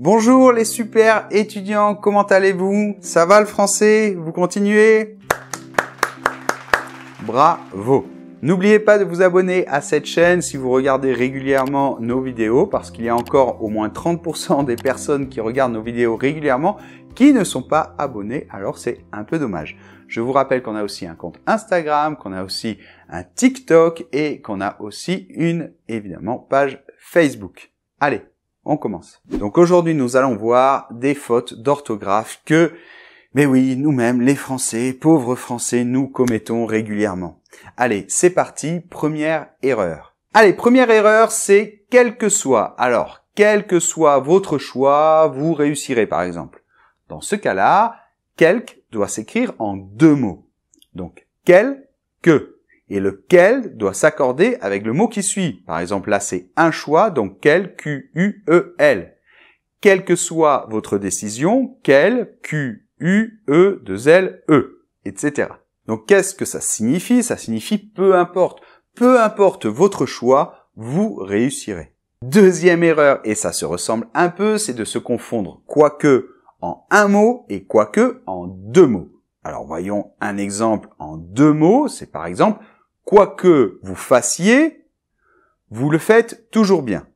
Bonjour les super étudiants, comment allez-vous? Ça va le français? Vous continuez? Bravo! N'oubliez pas de vous abonner à cette chaîne si vous regardez régulièrement nos vidéos parce qu'il y a encore au moins 30% des personnes qui regardent nos vidéos régulièrement qui ne sont pas abonnés, alors c'est un peu dommage. Je vous rappelle qu'on a aussi un compte Instagram, qu'on a aussi un TikTok et qu'on a aussi évidemment, page Facebook. Allez, on commence. Donc aujourd'hui, nous allons voir des fautes d'orthographe mais oui, nous-mêmes, les Français, pauvres Français, nous commettons régulièrement. Allez, c'est parti, première erreur. Allez, première erreur, c'est quel que soit. Alors, quel que soit votre choix, vous réussirez par exemple. Dans ce cas-là, quelque doit s'écrire en deux mots. Donc, quel, que. Et le quel doit s'accorder avec le mot qui suit. Par exemple, là, c'est un choix, donc quel, Q-U-E-L. Quelle que soit votre décision, quel, Q-U-E-2-L-E, etc. Donc, qu'est-ce que ça signifie? Ça signifie peu importe. Peu importe votre choix, vous réussirez. Deuxième erreur, et ça se ressemble un peu, c'est de se confondre quoique en un mot et quoique en deux mots. Alors, voyons un exemple en deux mots. C'est par exemple, quoi que vous fassiez, vous le faites toujours bien.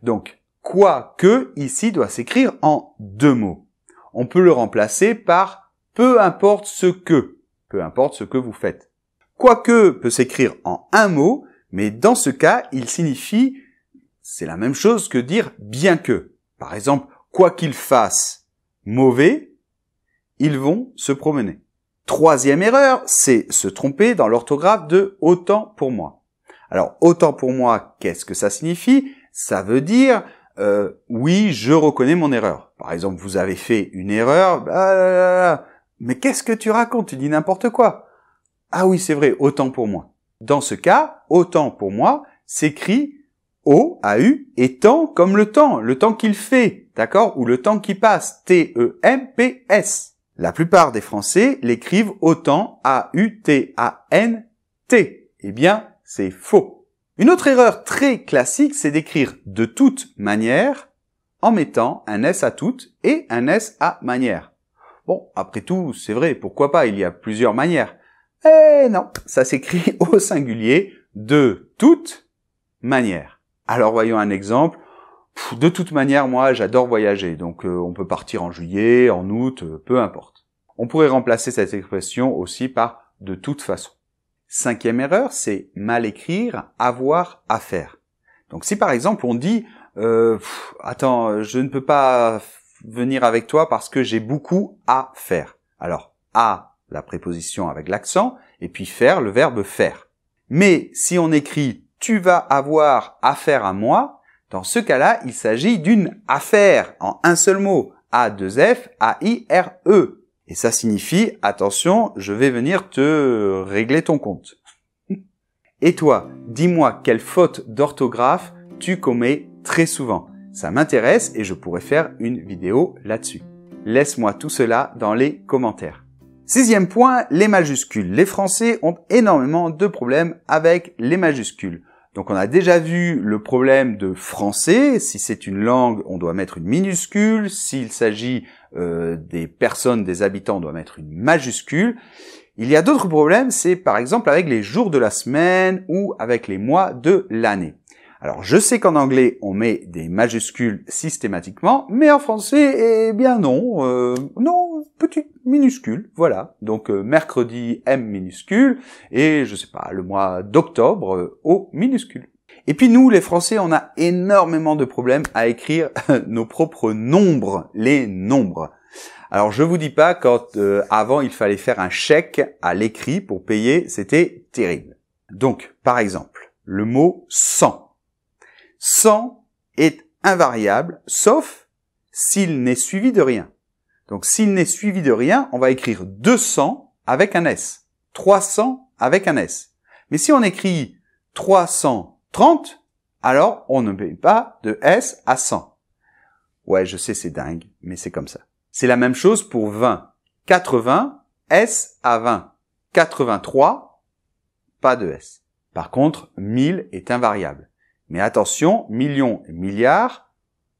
Donc, quoi que, ici, doit s'écrire en deux mots. On peut le remplacer par peu importe ce que. Peu importe ce que vous faites. Quoique peut s'écrire en un mot, mais dans ce cas, il signifie, c'est la même chose que dire bien que. Par exemple, quoi qu'ils fassent mauvais, ils vont se promener. Troisième erreur, c'est se tromper dans l'orthographe de autant pour moi. Alors, autant pour moi, qu'est-ce que ça signifie? Ça veut dire, oui, je reconnais mon erreur. Par exemple, vous avez fait une erreur, mais qu'est-ce que tu racontes? Tu dis n'importe quoi. Ah oui, c'est vrai, autant pour moi. Dans ce cas, autant pour moi s'écrit O-A-U et temps comme le temps qu'il fait, d'accord? Ou le temps qui passe, T-E-M-P-S. La plupart des Français l'écrivent autant, A-U-T-A-N-T. Eh bien, c'est faux. Une autre erreur très classique, c'est d'écrire de toute manière en mettant un S à toute et un S à manière. Bon, après tout, c'est vrai, pourquoi pas, il y a plusieurs manières. Eh non, ça s'écrit au singulier de toute manière. Alors voyons un exemple. De toute manière, moi, j'adore voyager, donc on peut partir en juillet, en août, peu importe. On pourrait remplacer cette expression aussi par de toute façon. Cinquième erreur, c'est mal écrire, avoir à faire. Donc si par exemple on dit attends, je ne peux pas venir avec toi parce que j'ai beaucoup à faire. Alors à, la préposition avec l'accent, et puis faire, le verbe faire. Mais si on écrit tu vas avoir affaire à moi, dans ce cas-là, il s'agit d'une affaire en un seul mot, A-2-F, A-I-R-E. Et ça signifie, attention, je vais venir te régler ton compte. Et toi, dis-moi quelle faute d'orthographe tu commets très souvent. Ça m'intéresse et je pourrais faire une vidéo là-dessus. Laisse-moi tout cela dans les commentaires. Sixième point, les majuscules. Les Français ont énormément de problèmes avec les majuscules. Donc on a déjà vu le problème de français. Si c'est une langue, on doit mettre une minuscule. S'il s'agit des personnes, des habitants, on doit mettre une majuscule. Il y a d'autres problèmes, c'est par exemple avec les jours de la semaine ou avec les mois de l'année. Alors je sais qu'en anglais, on met des majuscules systématiquement, mais en français, eh bien non. Non, petite minuscule, voilà. Donc mercredi, M minuscule, et je sais pas, le mois d'octobre, O minuscule. Et puis nous, les Français, on a énormément de problèmes à écrire nos propres nombres, les nombres. Alors je vous dis pas quand avant il fallait faire un chèque à l'écrit pour payer, c'était terrible. Donc par exemple, le mot 100. 100 est invariable, sauf s'il n'est suivi de rien. Donc s'il n'est suivi de rien, on va écrire 200 avec un S, 300 avec un S. Mais si on écrit 330, alors on ne met pas de S à 100. Ouais, je sais, c'est dingue, mais c'est comme ça. C'est la même chose pour 20. 80, S à 20. 83, pas de S. Par contre, 1000 est invariable. Mais attention, millions et milliards,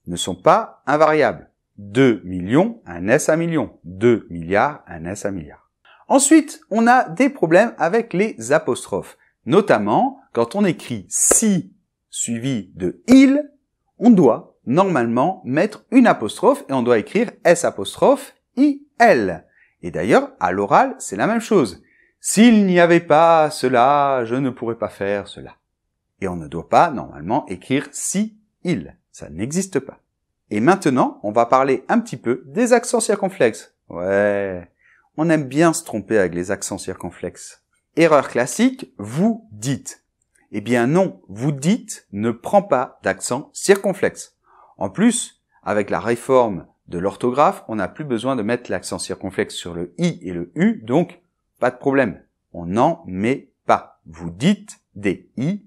ne sont pas invariables. 2 millions, un S à million. 2 milliards, un S à milliard. Ensuite, on a des problèmes avec les apostrophes. Notamment, quand on écrit si suivi de il, on doit normalement mettre une apostrophe et on doit écrire S apostrophe IL. Et d'ailleurs, à l'oral, c'est la même chose. S'il n'y avait pas cela, je ne pourrais pas faire cela. Et on ne doit pas normalement écrire si il. Ça n'existe pas. Et maintenant, on va parler un petit peu des accents circonflexes. Ouais, on aime bien se tromper avec les accents circonflexes. Erreur classique, vous dites. Eh bien non, vous dites ne prend pas d'accent circonflexe. En plus, avec la réforme de l'orthographe, on n'a plus besoin de mettre l'accent circonflexe sur le i et le u, donc pas de problème. On n'en met pas. Vous dites D-I-T-E-S.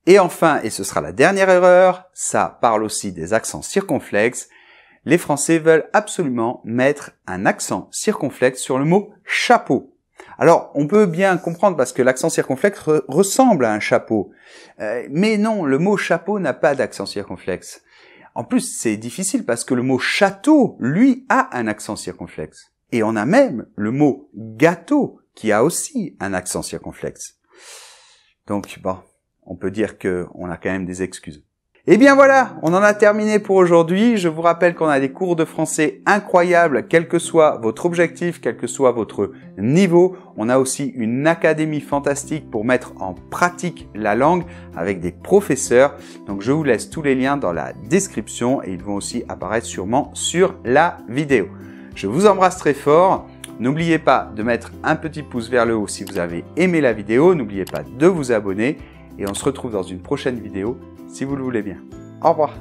Et enfin, et ce sera la dernière erreur, ça parle aussi des accents circonflexes, les Français veulent absolument mettre un accent circonflexe sur le mot chapeau. Alors, on peut bien comprendre parce que l'accent circonflexe ressemble à un chapeau. Mais non, le mot chapeau n'a pas d'accent circonflexe. En plus, c'est difficile parce que le mot château, lui, a un accent circonflexe. Et on a même le mot gâteau qui a aussi un accent circonflexe. Donc, bon, on peut dire qu'on a quand même des excuses. Et bien voilà, on en a terminé pour aujourd'hui. Je vous rappelle qu'on a des cours de français incroyables, quel que soit votre objectif, quel que soit votre niveau. On a aussi une académie fantastique pour mettre en pratique la langue avec des professeurs. Donc je vous laisse tous les liens dans la description et ils vont aussi apparaître sûrement sur la vidéo. Je vous embrasse très fort. N'oubliez pas de mettre un petit pouce vers le haut si vous avez aimé la vidéo. N'oubliez pas de vous abonner et on se retrouve dans une prochaine vidéo si vous le voulez bien. Au revoir.